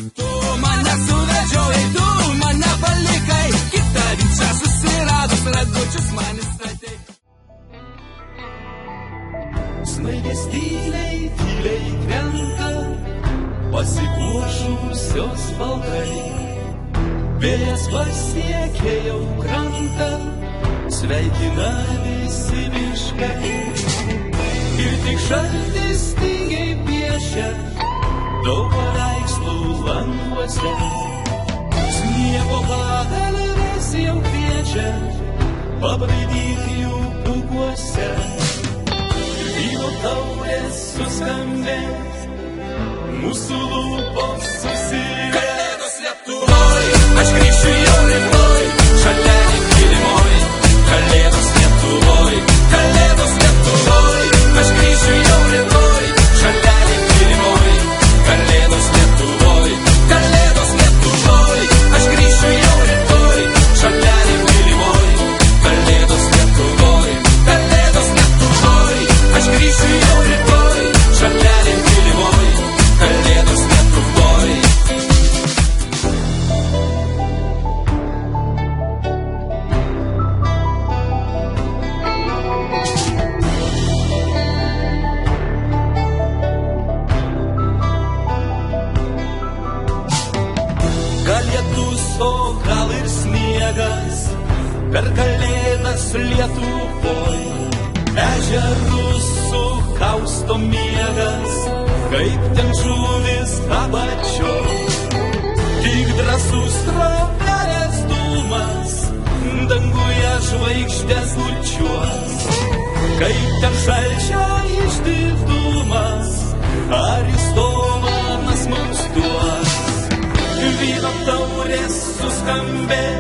Tu mane suvedžiojai, tu mane palikai, kitą rytą susiradus ragučius man įstatei. Snaigės tyliai, tyliai krenta, pasipuošusios baltai. Vėjas pasiekė jau krantą, sveikina visi miškai. Ir tik šaltis tygiai piešia daug paveikslų languose. Sniego pagalvės jau kviečia pabraidyti jų pūkuose. Vyno taurės suskambės, mūsų lūpos susilies. Kalėdos Lietuvoj, aš grįšiu jau rytoj, šalia mylimoj. Kalėdos Lietuvoj, Kalėdos Lietuvoj, aš grįšiu jau rytoj, šalia mylimoj. Kalėdos Lietuvoj, Kalėdos Lietuvoj, aš grįšiu jau rytoj, šalia mylimoj. Kalėdos Lietuvoj, Kalėdos Lietuvoj, aš grįšiu jau rytoj, šalia mylimoj. Kalėdos Lietuvoj. Gal lietus, o gal ir sniegas, per Kalėdas Lietuvoj. Ežerus sukausto miegas, kaip ten žuvis apačioj. Tik drąsus traukelės dūmas, danguje žvaigždės gulčiuos. Kaip ten šalčio išdidumas, Aristomanas mums duos. Vyno taurės suskambės,